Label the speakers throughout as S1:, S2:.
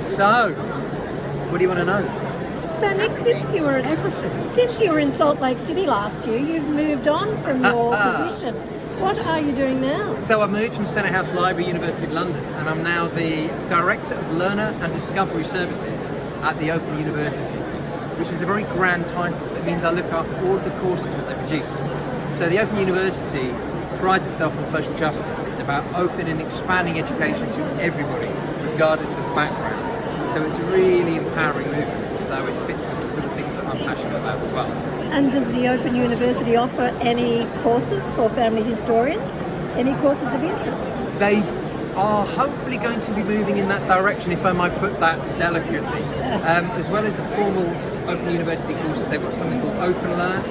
S1: So, what do you want to know?
S2: So Nick, since you were in Salt Lake City last year, you've moved on from your position. What are you doing now?
S1: So I moved from Senate House Library, University of London, and I'm now the Director of Learner and Discovery Services at the Open University, which is a very grand title. It means I look after all of the courses that they produce. So the Open University prides itself on social justice. It's about open and expanding education to everybody, regardless of background. So it's a really empowering movement, so it fits with the sort of things that I'm passionate about as well.
S2: And does the Open University offer any courses for family historians? Any courses of interest?
S1: They are hopefully going to be moving in that direction, if I might put that delicately. As well as the formal Open University courses, they've got something called Open Learn,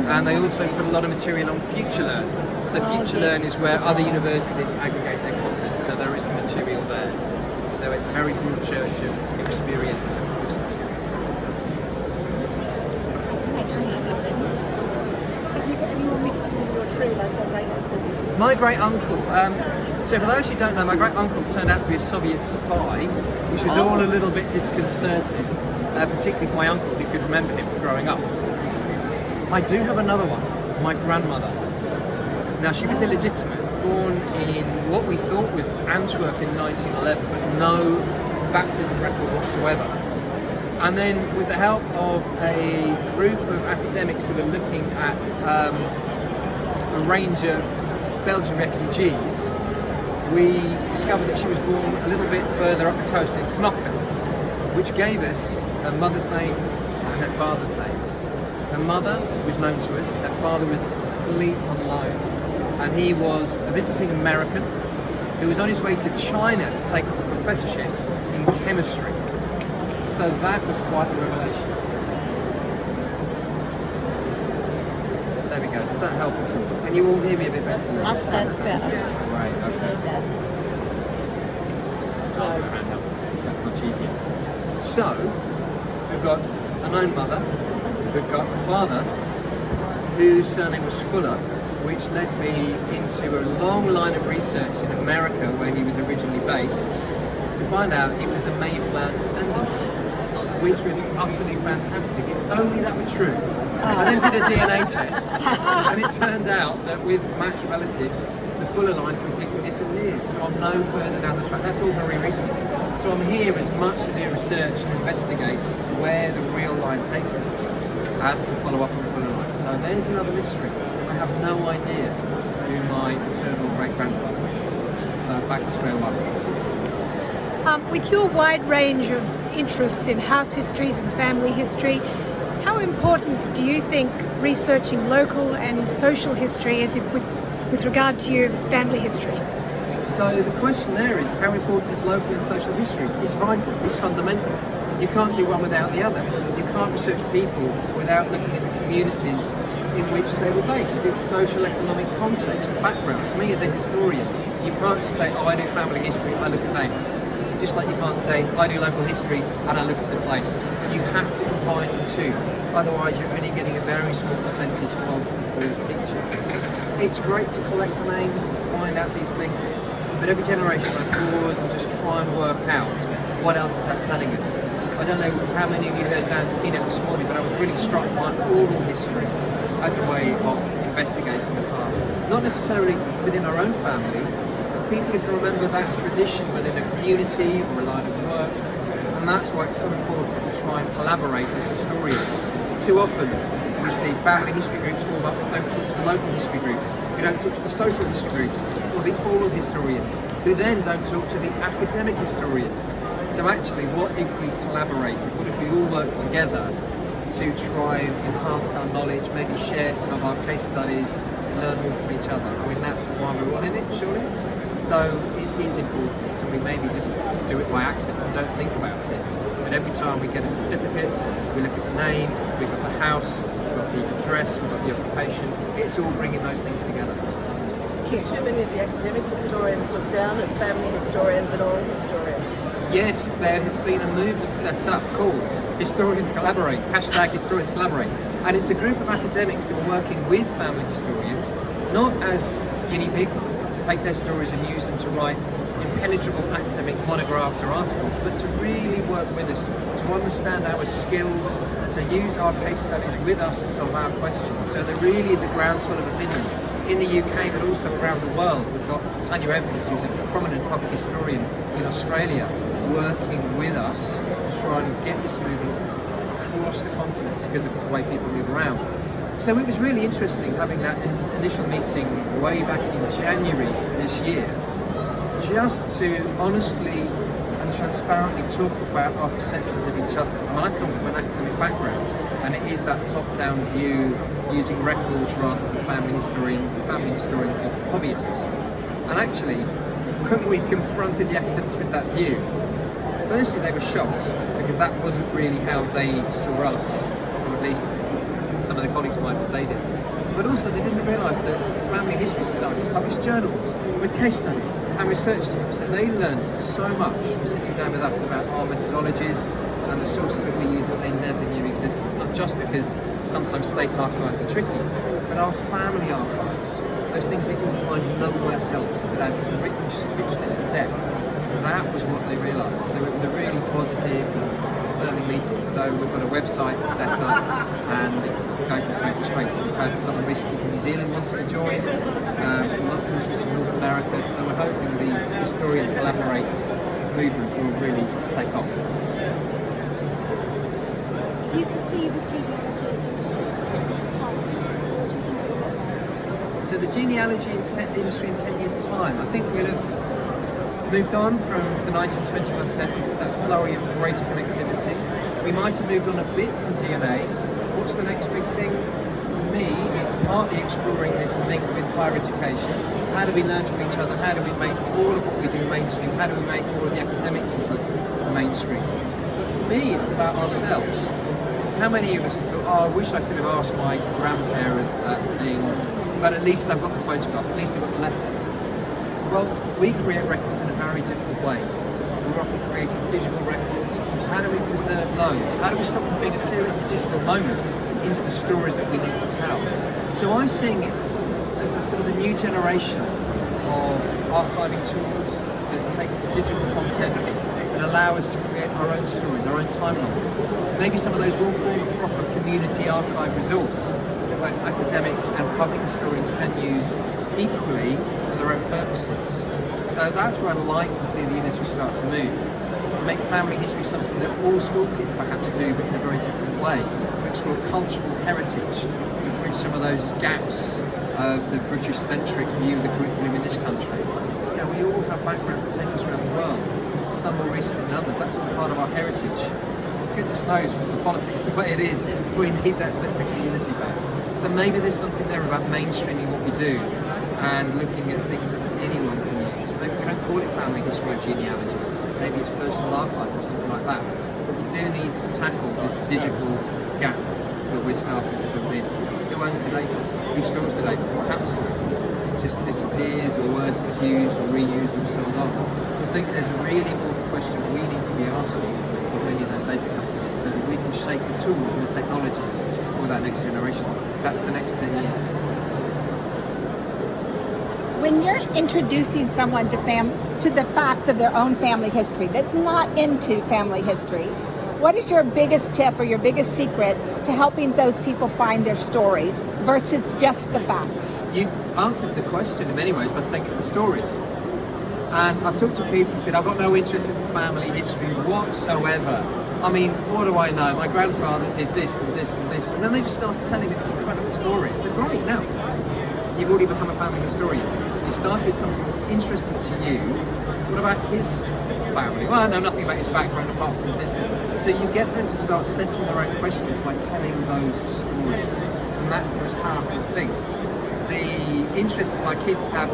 S1: and they also put a lot of material on Future Learn. So Future Learn is where other universities aggregate their content, so there is some material there. So it's a very broad church of experience and course material. My great uncle, so for those who don't know, my great uncle turned out to be a Soviet spy, which was all a little bit disconcerting, particularly for my uncle who could remember him growing up. I do have another one, my grandmother. Now she was illegitimate, born in what we thought was Antwerp in 1911, but no baptism record whatsoever. And then with the help of a group of academics who were looking at a range of Belgian refugees, we discovered that she was born a little bit further up the coast in Knokke, which gave us her mother's name and her father's name. Her mother was known to us, her father was complete on loan, and he was a visiting American who was on his way to China to take up a professorship in chemistry. So that was quite a revelation. There we go. Does that help at all? Can you all hear me a bit better now?
S2: That's better.
S1: Right, okay. I'll do a handheld. That's much easier. So, we've got a known mother, we've got a father whose surname was Fuller, which led me into a long line of research in America where he was originally based to find out he was a Mayflower descendant, which was utterly fantastic. If only that were true. I then did a DNA test, and it turned out that with matched relatives, the Fuller line completely disappears. So I'm no further down the track. That's all very recent. So I'm here as much to do research and investigate where the real line takes us as to follow up on the Fuller line. So there's another mystery. I have no idea who my maternal great-grandfather is. So back to square one.
S3: With your wide range of interests in house histories and family history, how important do you think researching local and social history is with regard to your family history?
S1: So the question there is, how important is local and social history? It's vital, it's fundamental. You can't do one without the other. You can't research people without looking at the communities in which they were based. It's social economic context, background. For me as a historian, you can't just say, oh, I do family history, I look at names. Just like you can't say, I do local history and I look at the place. You have to combine the two. Otherwise, you're only getting a very small percentage of the full picture. It's great to collect the names and find out these links, but every generation I pause and just try and work out what else is that telling us. I don't know how many of you heard Dan's keynote this morning, but I was really struck by oral history as a way of investigating the past. Not necessarily within our own family, people who can remember that tradition within a community or a line of work, and that's why it's so important that we try and collaborate as historians. Too often we see family history groups form up that don't talk to the local history groups, who don't talk to the social history groups, or the oral historians, who then don't talk to the academic historians. So actually, what if we collaborated? What if we all worked together to try and enhance our knowledge, maybe share some of our case studies, learn more from each other? I mean, that's why we're all in it, surely. So it is important, so we maybe just do it by accident and don't think about it. But every time we get a certificate, we look at the name, we've got the house, we've got the address, we've got the occupation, it's all bringing those things together.
S4: Too many of the academic historians look down at family historians and oral historians.
S1: Yes, there has been a movement set up called Historians Collaborate, hashtag Historians Collaborate. And it's a group of academics who are working with family historians, not as guinea pigs to take their stories and use them to write impenetrable academic monographs or articles, but to really work with us, to understand our skills, to use our case studies with us to solve our questions. So there really is a groundswell of opinion in the UK, but also around the world. We've got Tanya Evans, who's a prominent public historian in Australia, working with us to try and get this movement across the continent because of the way people move around. So it was really interesting having that initial meeting way back in January this year, just to honestly and transparently talk about our perceptions of each other. I mean, I come from an academic background, and it is that top-down view using records rather than family historians and hobbyists. And actually, when we confronted the academics with that view, firstly they were shocked because that wasn't really how they saw us, or at least some of the colleagues might, but they did. But also they didn't realise that family history societies publish journals with case studies and research tips, and they learned so much from sitting down with us about our methodologies and the sources that we use that they never knew existed. Not just because sometimes state archives are tricky, but our family archives, those things that you'll find nowhere else that add richness and depth. That was what they realised. So it was a really positive and affirming meeting. So we've got a website set up and it's going from strength to strength. We've had someone recently from New Zealand wanted to join, lots of interest from North America, so we're hoping the Historians Collaborate movement will really take off.
S2: You can see the
S1: So the genealogy industry in 10 years' time, I think we'll have moved on from the 1921 census, that flurry of greater connectivity. We might have moved on a bit from DNA. What's the next big thing? For me, it's partly exploring this link with higher education. How do we learn from each other? How do we make all of what we do mainstream? How do we make all of the academic input mainstream? But for me, it's about ourselves. How many of us have thought, oh, I wish I could have asked my grandparents that thing, but at least I've got the photograph, at least I've got the letter. Well, we create records in a very different way. We're often creating digital records. How do we preserve those? How do we stop them being a series of digital moments into the stories that we need to tell? So I'm seeing it as a sort of a new generation of archiving tools that take digital content and allow us to create our own stories, our own timelines. Maybe some of those will form a proper community archive resource that both academic and public historians can use equally for their own purposes. So that's where I'd like to see the industry start to move. Make family history something that all school kids perhaps do, but in a very different way. To explore cultural heritage, to bridge some of those gaps of the British-centric view of the curriculum in this country. You know, we all have backgrounds that take us around the world, some more recent than others. That's all part of our heritage. Goodness knows, with the politics the way it is, we need that sense of community back. So maybe there's something there about mainstreaming what we do and looking at things that anyone can use. Maybe we don't call it family history or genealogy. Maybe it's personal archive or something like that. But we do need to tackle this digital gap that we're starting to build in. Who owns the data? Who stores the data? What happens to it? It just disappears, or worse, it's used or reused or sold on. So I think there's a really important question we need to be asking of many of those data companies so that we can shape the tools and the technologies for that next generation. That's the next 10 years.
S5: When you're introducing someone to the facts of their own family history that's not into family history, what is your biggest tip or your biggest secret to helping those people find their stories versus just the facts?
S1: You've answered the question in many ways by saying it's the stories. And I've talked to people who said, I've got no interest in family history whatsoever. I mean, what do I know? My grandfather did this and this and this. And then they just started telling me this incredible story. So great, now you've already become a family historian. You started with something that's interesting to you. What about his family? Well, I know nothing about his background apart from this. So you get them to start setting their own questions by telling those stories. And that's the most powerful thing. The interest that my kids have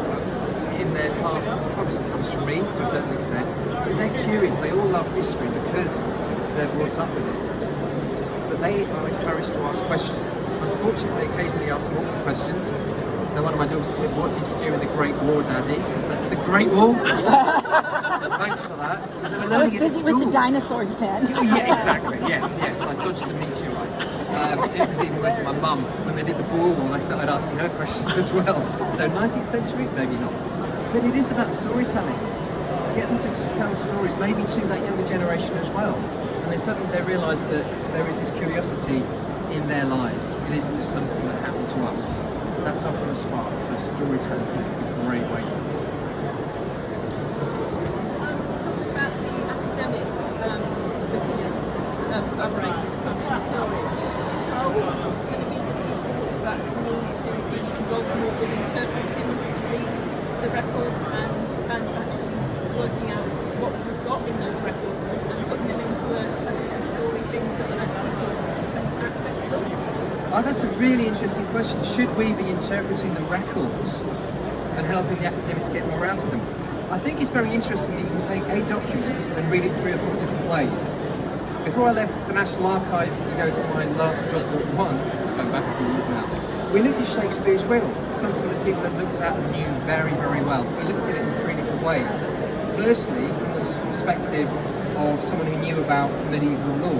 S1: in their past obviously comes from me to a certain extent. But they're curious. They all love history because they're brought up with it. But they are encouraged to ask questions. Unfortunately, they occasionally ask some awkward questions. So one of my daughters said, "What did you do in the Great War, Daddy?" I was like, "The Great War?" Thanks for that.
S5: I was busy with the dinosaurs then.
S1: Yeah, exactly. Yes. I dodged the meteorite. It was even worse. My mum, when they did the Boer War, they started asking her questions as well. So 19th century, maybe not. But it is about storytelling. get them to tell stories, maybe to that younger generation as well. And then suddenly they realise that there is this curiosity in their lives. It isn't just something that happened to us. That's often the spark, so storytelling is the great way.
S4: You talked about the academics looking at collaborators, historians. Are we going to be the people that need to be involved more with interpreting the records and actually working out what we've got in those records and putting them into a story thing so that people can access them?
S1: Oh, that's a really interesting question. Should we be interpreting the records and helping the academics get more out of them? I think it's very interesting that you can take a document and read it 3 or 4 different ways. Before I left the National Archives to go to my last job at one, it's going back a few years now, we looked at Shakespeare's Will, something that people had looked at and knew very, very well. We looked at it in 3 different ways. Firstly, from the perspective of someone who knew about medieval law,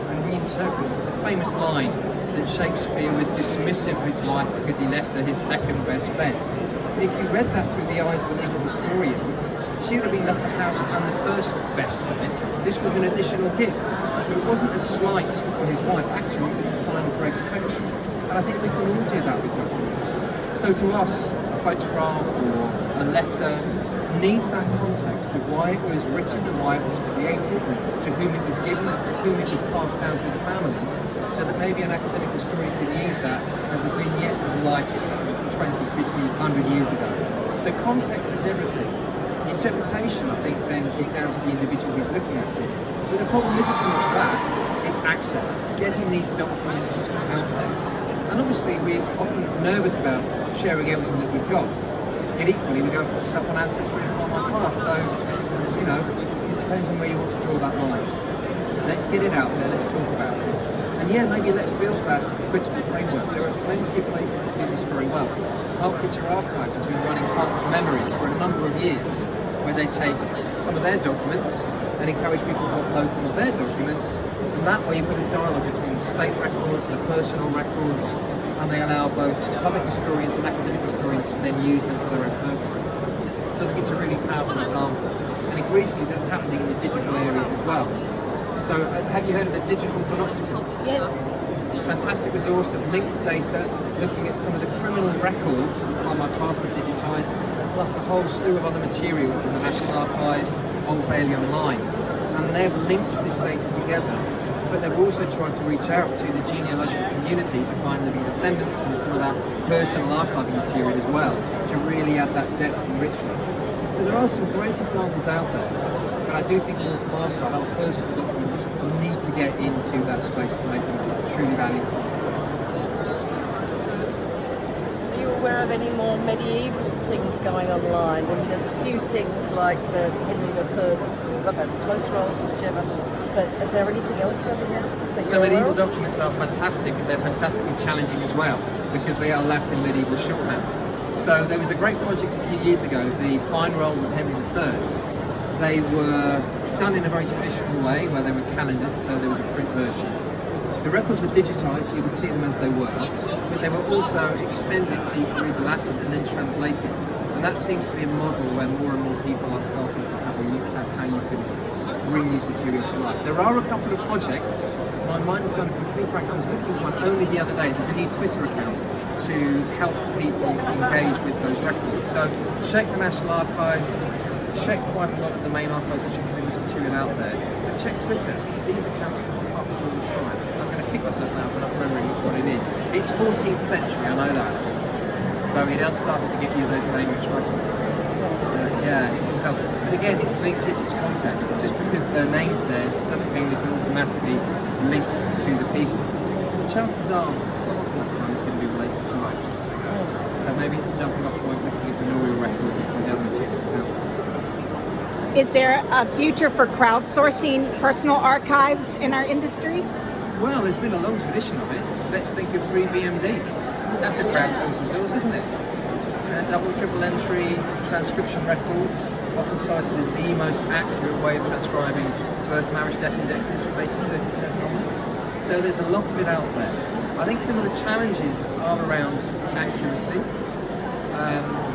S1: and we interpreted the famous line that Shakespeare was dismissive of his wife because he left her his second best bed. If you read that through the eyes of a legal historian, she would have been left the house and the first best bed. This was an additional gift. So it wasn't a slight on his wife, actually it was a sign of great affection. And I think we can all do that with documents. So to us, a photograph or a letter needs that context of why it was written and why it was created, and to whom it was given and to whom it was passed down through the family, so that maybe an academic historian could use that as the vignette of life 20, 50, 100 years ago. So context is everything. The interpretation, I think, then is down to the individual who's looking at it. But the problem isn't so much that, it's access. It's getting these documents out there. And obviously we're often nervous about sharing everything that we've got. Yet equally, we go and put stuff on Ancestry and Find My Past. So, you know, it depends on where you want to draw that line. Let's get it out there, let's talk about it. And yeah, maybe let's build that critical framework. There are plenty of places to do this very well. Art Picture Archives has been running Hearts Memories for a number of years, where they take some of their documents and encourage people to upload some of their documents, and that way you put a dialogue between the state records, the personal records, and they allow both public historians and academic historians to then use them for their own purposes. So I think it's a really powerful example. And increasingly that's happening in the digital area as well. So have you heard of the Digital Panopticon?
S2: Yes.
S1: Fantastic resource of linked data, looking at some of the criminal records that Find My Past have digitised, plus a whole slew of other material from the National Archives, Old Bailey Online. And they've linked this data together, but they've also tried to reach out to the genealogical community to find living descendants and some of that personal archiving material as well, to really add that depth and richness. So there are some great examples out there, but I do think more from our side, our personal documents need to get into that space to make them truly valuable.
S4: Are you aware of any more medieval things going online? I mean, there's a few things like the Henry III, close rolls, whichever. But is there anything else coming out?
S1: So medieval documents are fantastic, but they're fantastically challenging as well, because they are Latin medieval shorthand. So there was a great project a few years ago, the Fine Rolls of Henry III. They were done in a very traditional way, where they were calendared, so there was a print version. The records were digitised, so you could see them as they were, but they were also extended so you could read the Latin and then translated. And that seems to be a model where more and more people are starting to have a look at how you can bring these materials to life. There are a couple of projects. My mind has gone a complete blank. I was looking at one only the other day. There's a new Twitter account to help people engage with those records. So check the National Archives, check quite a lot of the main archives which are putting this material out there, and check Twitter. These accounts pop up all the time. I'm going to kick myself now for not remembering which one it is. It's 14th century, I know that. So it has started to get you those name-rich records. Yeah, it will help. But again, it's linkage, it's context. Just because their name's there doesn't mean we can automatically link to the people. The chances are some of that time is going to be related to us. So maybe it's a jumping off point looking at the Norial record and some of the other materials out there.
S5: Is there a future for crowdsourcing personal archives in our industry?
S1: Well, there's been a long tradition of it. Let's think of FreeBMD. That's a crowdsourced resource, isn't it? Double, triple entry transcription records, often cited as the most accurate way of transcribing birth, marriage, death indexes from 1837 onwards. So there's a lot of it out there. I think some of the challenges are around accuracy.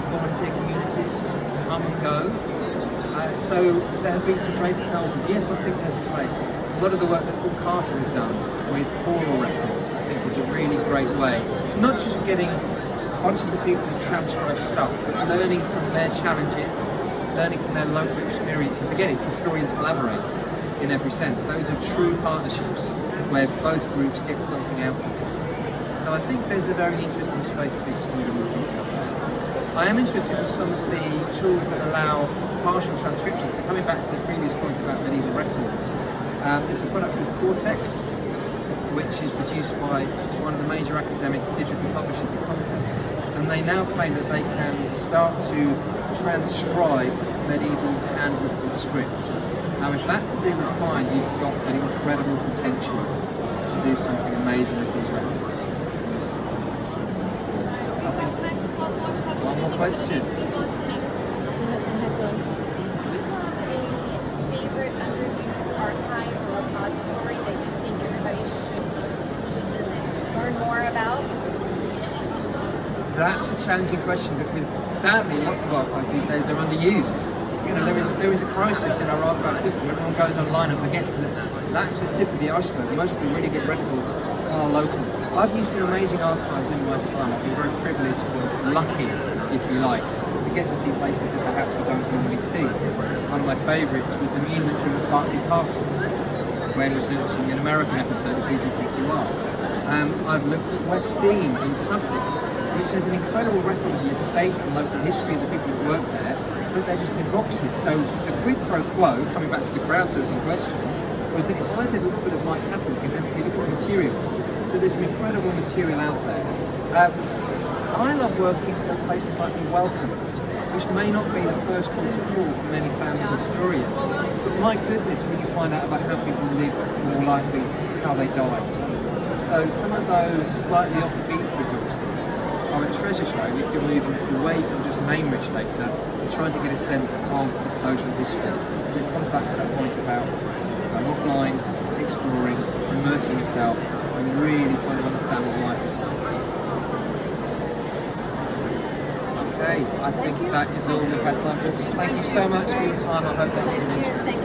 S1: Volunteer communities come and go. So there have been some great examples. Yes, I think there's a place. A lot of the work that Paul Carter has done with oral records, I think, is a really great way. Not just of getting bunches of people to transcribe stuff, but learning from their challenges, learning from their local experiences. Again, it's historians collaborate in every sense. Those are true partnerships where both groups get something out of it. So I think there's a very interesting space to be explored in more detail there. I am interested in some of the tools that allow partial transcription. So coming back to the previous point about medieval records, there's a product called Cortex, which is produced by one of the major academic digital publishers of content. And they now claim that they can start to transcribe medieval handwritten script. Now, if that can be refined, you've got an incredible potential to do something amazing with these records. One more question.
S2: Yes, I had one.
S6: Do you have a favorite underused archive or repository that you think everybody should see, visit, learn more about?
S1: That's a challenging question because sadly lots of archives these days are underused. You know, there is a crisis in our archive system. Everyone goes online and forgets that that's the tip of the iceberg. Most of the really good records are local. I've used some amazing archives in my time. I've been very privileged and lucky, if you like, to get to see places that perhaps you don't normally see. One of my favourites was the Muniments Room at Berkeley Castle, when researching an American episode of Who Do You Think You Are? I've looked at West Dean in Sussex, which has an incredible record of the estate and local history of the people who work there, but they're just in boxes. So the quid pro quo, coming back to the crowdsourcing question, was that if I did a little bit of my catalogue and then you look at material, so there's some incredible material out there. I love working at places like the Welcome, which may not be the first port of call for many family historians, but my goodness, when you find out about how people lived, more likely how they died. So some of those slightly offbeat resources are a treasure trove if you're moving away from just name-rich data and trying to get a sense of the social history. So it comes back to that point about going offline, exploring, immersing yourself, and really trying to understand what life is like. Okay, I think that is all we've had time for. Thank you so much for your time. I hope that was of interest.